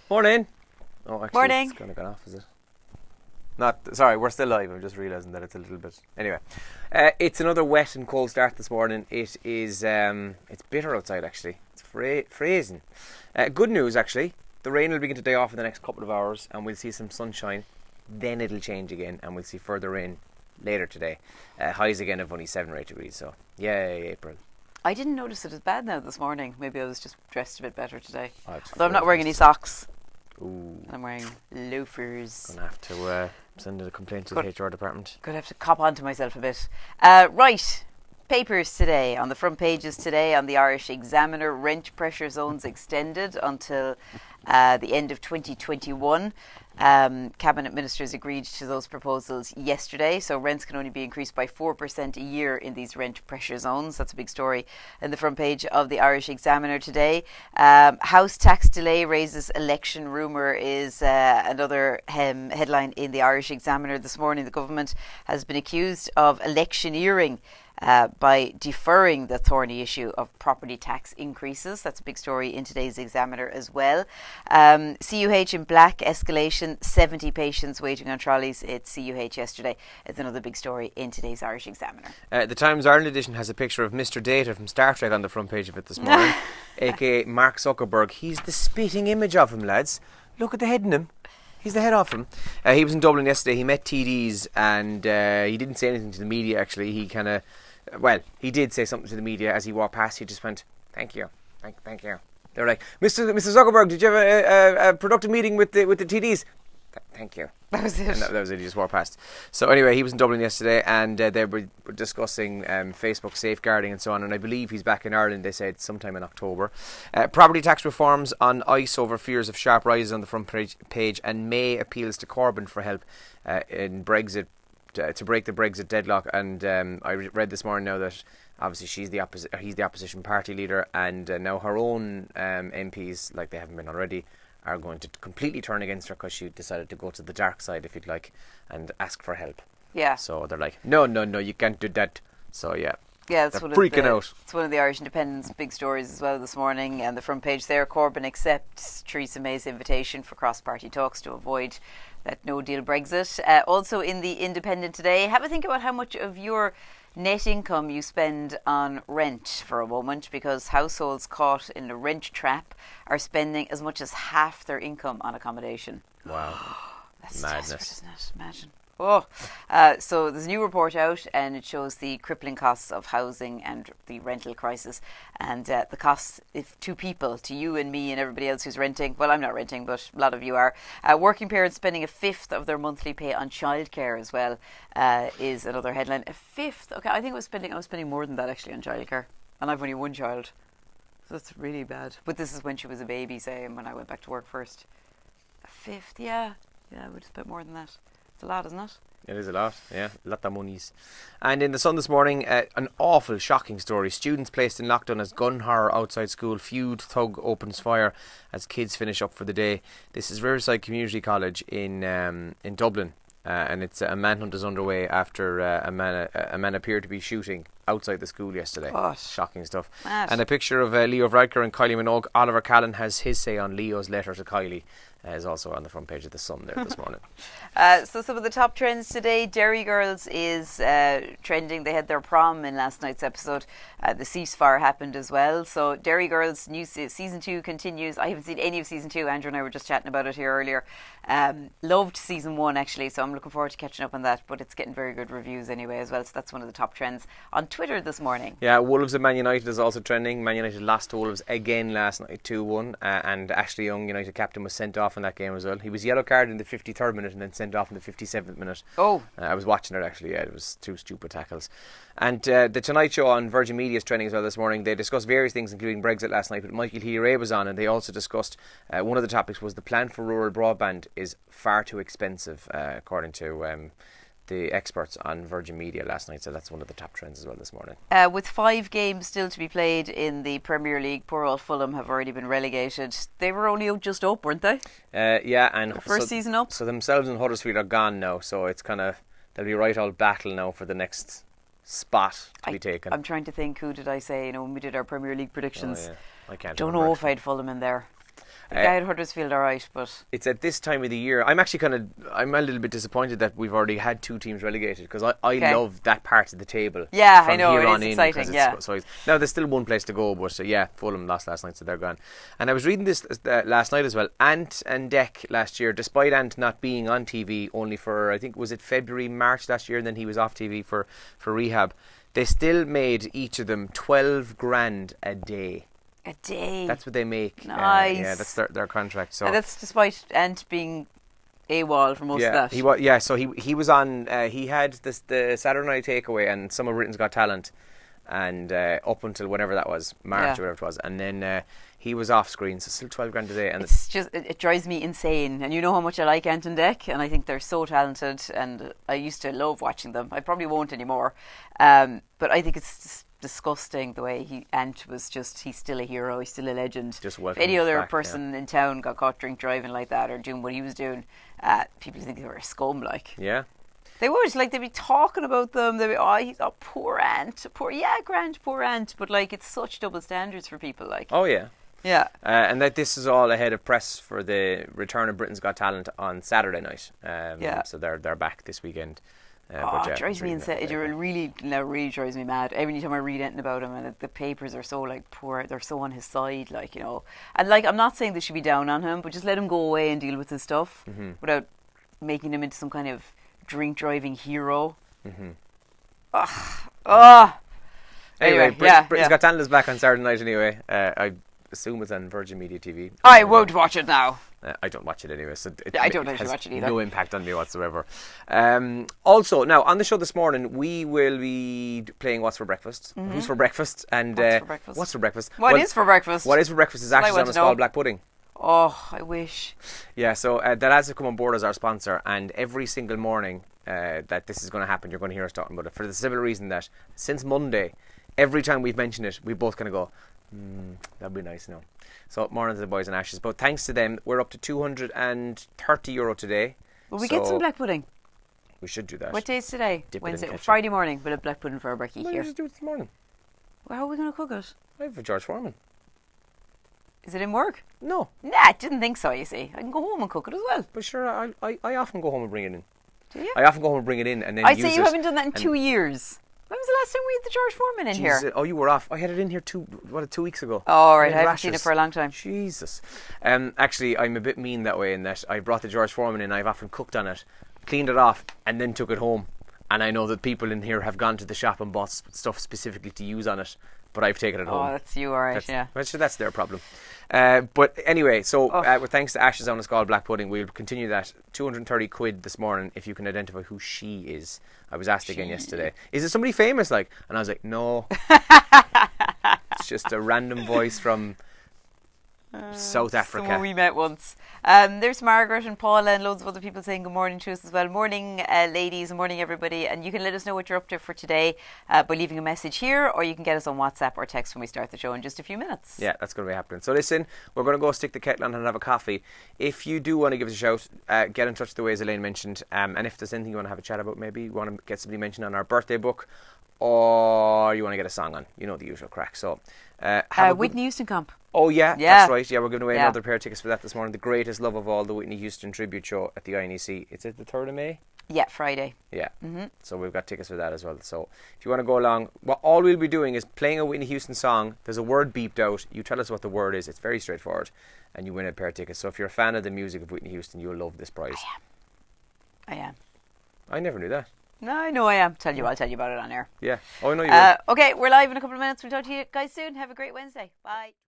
Morning. Oh, actually, Morning. It's going to go off, is it? Sorry, we're still live. I'm just realising that it's a little bit. Anyway, it's another wet and cold start this morning. It is. It's bitter outside. Actually, it's freezing. Good news, actually. The rain will begin to die off in the next couple of hours, and we'll see some sunshine. Then it'll change again, and we'll see further rain later today. Highs again of only 7 or 8 degrees. So, yay, April. I didn't notice it as bad now this morning. Maybe I was just dressed a bit better today. Although I'm not wearing any socks. Ooh. I'm wearing loafers. Gonna have to send a complaint to the HR department. Gonna have to cop onto myself a bit. Right. Papers today. On the front pages today on the Irish Examiner, rent pressure zones extended until the end of 2021. Cabinet ministers agreed to those proposals yesterday, so rents can only be increased by 4% a year in these rent pressure zones. That's a big story in the front page of the Irish Examiner today. House tax delay raises election rumour is another headline in the Irish Examiner this morning. The government has been accused of electioneering by deferring the thorny issue of property tax increases. That's a big story in today's Examiner as well. CUH in black escalation, 70 patients waiting on trolleys at CUH yesterday. It's another big story in today's Irish Examiner. The Times Ireland edition has a picture of Mr. Data from Star Trek on the front page of it this morning, aka Mark Zuckerberg. He's the spitting image of him, lads. Look at the head in him. He's the head of him. He was in Dublin yesterday. He met TDs and he didn't say anything to the media, actually. He kind of... Well, he did say something to the media as he walked past. He just went, thank you. Thank you. They were like, Mr. Zuckerberg, did you have a productive meeting with the TDs? Thank you. That was it. And that was it. He just walked past. So anyway, he was in Dublin yesterday and they were discussing Facebook safeguarding and so on. And I believe he's back in Ireland, they said, sometime in October. Property tax reforms on ice over fears of sharp rises on the front page. And May appeals to Corbyn for help in Brexit. To break the Brexit deadlock, and I read this morning now that obviously he's the opposition party leader, and now her own MPs, like they haven't been already, are going to completely turn against her because she decided to go to the dark side, if you'd like, and ask for help. Yeah. So they're like, no, you can't do that. So yeah. Yeah, they're freaking out. It's one of the Irish Independent's big stories as well this morning. And the front page there, Corbyn accepts Theresa May's invitation for cross-party talks to avoid that no-deal Brexit. Also in the Independent today, have a think about how much of your net income you spend on rent for a moment, because households caught in the rent trap are spending as much as half their income on accommodation. Wow. That's madness, desperate, isn't it? Imagine. So there's a new report out and it shows the crippling costs of housing and the rental crisis, and the costs if to people, to you and me and everybody else who's renting. Well, I'm not renting, but a lot of you are. Working parents spending a fifth of their monthly pay on childcare as well is another headline. A fifth? Okay, I was spending more than that actually on childcare, and I've only one child, so that's really bad. But this is when she was a baby, say, and when I went back to work first. A fifth, yeah, I would have spent more than that. It's a lot, isn't it? It is a lot, yeah. A lot of monies. And in the Sun this morning, an awful, shocking story. Students placed in lockdown as gun horror outside school. Feud thug opens fire as kids finish up for the day. This is Riverside Community College in Dublin. And it's a manhunt is underway after a man appeared to be shooting outside the school yesterday. Gosh. Shocking stuff. Mad. And a picture of Leo Varadkar and Kylie Minogue. Oliver Callan has his say on Leo's letter to Kylie. Is also on the front page of the Sun there this morning. So some of the top trends today. Derry Girls is trending. They had their prom in last night's episode. The ceasefire happened as well. So Derry Girls new season 2 continues. I haven't seen any of season 2. Andrew and I were just chatting about it here earlier. Loved season 1 actually, so I'm looking forward to catching up on that. But it's getting very good reviews anyway as well. So that's one of the top trends on Twitter this morning. Yeah, Wolves and Man United is also trending. Man United lost to Wolves again last night, 2-1. And Ashley Young, United captain, was sent off in that game as well. He was yellow carded in the 53rd minute and then sent off in the 57th minute. Oh. I was watching it actually. Yeah, it was 2 stupid tackles. And the Tonight Show on Virgin Media is trending as well this morning. They discussed various things, including Brexit last night, but Michael Healy-Rae was on, and they also discussed one of the topics was the plan for rural broadband is far too expensive, according to the experts on Virgin Media last night. So that's one of the top trends as well this morning. With 5 games still to be played in the Premier League, poor old Fulham have already been relegated. They were only just up, weren't they? Yeah, and the first season up. So themselves and Huddersfield are gone now, so it's kind of there'll be a right old battle now for the next spot to be taken. I'm trying to think, who did I say, when we did our Premier League predictions? Oh, yeah. I can't don't remember. know if I had Fulham in there. The guy at Huddersfield, all right, but it's at this time of the year. I'm a little bit disappointed that we've already had 2 teams relegated, because I love that part of the table. Yeah, from I know, here it on is in, exciting, yeah. Now there's still one place to go, but Fulham lost last night, so they're gone. And I was reading this last night as well. Ant and Dec last year, despite Ant not being on TV only for, I think, was it February, March last year, and then he was off TV for rehab, they still made each of them 12 grand a day. A day. That's what they make. Nice. That's their contract. So and that's despite Ant being AWOL for most of that. So he was on. He had the Saturday Night Takeaway and some of Britain's Got Talent, and up until whenever that was, March or whatever it was, and then he was off screen. So still 12 grand a day. And it's just it drives me insane. And you know how much I like Ant and Dec, and I think they're so talented. And I used to love watching them. I probably won't anymore. But I think it's just disgusting the way Ant was just, he's still a hero, he's still a legend. Just if any other person in town got caught drink driving like that or doing what he was doing, people think they were a scum, like. Yeah. They would, like, they'd be talking about them, they'd be, he's a poor Ant, poor Ant, but like, it's such double standards for people, like. Oh yeah. Yeah. And that this is all ahead of press for the return of Britain's Got Talent on Saturday night. So they're back this weekend. It drives me insane. It really drives me mad. Every time I read anything about him, and the papers are so like poor, they're so on his side, like, you know. And like, I'm not saying they should be down on him, but just let him go away and deal with his stuff without making him into some kind of drink driving hero. Anyway, Britain's Got Talent is back on Saturday night anyway. I assume it's on Virgin Media TV. I won't watch it now. I don't watch it anyway, so I don't actually watch it either. No impact on me whatsoever. Also, now on the show this morning, we will be playing What's for Breakfast. Who's for breakfast? And What's for breakfast? What is for breakfast? What is for breakfast is actually on a small black pudding. Oh, I wish. Yeah, so that has to come on board as our sponsor, and every single morning that this is going to happen, you're going to hear us talking about it, for the simple reason that since Monday, every time we've mentioned it, we both kind of go, that'd be nice now. So morning to the boys and Ashes, but thanks to them, we're up to €230 today. Will we get some black pudding? We should do that. What day is today? Wednesday. Friday morning. We'll have black pudding for our brekkie here. We'll just do it this morning. Well, how are we going to cook it? I have a George Foreman. Is it in work? No. Nah, I didn't think so, you see. I can go home and cook it as well. But sure, I often go home and bring it in. Do you? I often go home and bring it in and then I'd say you haven't done that in 2 years. When was the last time we had the George Foreman in here? Oh, you were off. I had it in here 2 weeks ago. Oh, right. I haven't seen it for a long time. Jesus. Actually, I'm a bit mean that way in that I brought the George Foreman in. I've often cooked on it, cleaned it off, and then took it home. And I know that people in here have gone to the shop and bought stuff specifically to use on it, but I've taken it home. Oh, that's you, all right, yeah. Well, sure, that's their problem. But anyway, so with thanks to Ashes on a Scald Black Pudding, we'll continue that. 230 quid this morning if you can identify who she is. I was asked again yesterday. Is it somebody famous, like? And I was like, no. It's just a random voice from South Africa. Someone we met once. There's Margaret and Paula and loads of other people saying good morning to us as well. Morning, ladies, and morning, everybody. And you can let us know what you're up to for today by leaving a message here, or you can get us on WhatsApp or text when we start the show in just a few minutes. Yeah, that's going to be happening. So listen, we're going to go stick the kettle on and have a coffee. If you do want to give us a shout, get in touch the way as Elaine mentioned. And if there's anything you want to have a chat about, maybe you want to get somebody mentioned on our birthday book, or you want to get a song on, you know the usual crack. So Whitney Houston comp. Oh yeah, that's right. Yeah, we're giving away another pair of tickets for that this morning. The greatest love of all, the Whitney Houston tribute show at the INEC. It's at the 3rd of May. Yeah, Friday. Yeah. So we've got tickets for that as well. So if you want to go along, all we'll be doing is playing a Whitney Houston song. There's a word beeped out. You tell us what the word is. It's very straightforward, and you win a pair of tickets. So if you're a fan of the music of Whitney Houston, you'll love this prize. I am. I never knew that. No, I know I am. I'll tell you about it on air. Yeah. Oh, I know you will. Okay, we're live in a couple of minutes. We'll talk to you guys soon. Have a great Wednesday. Bye.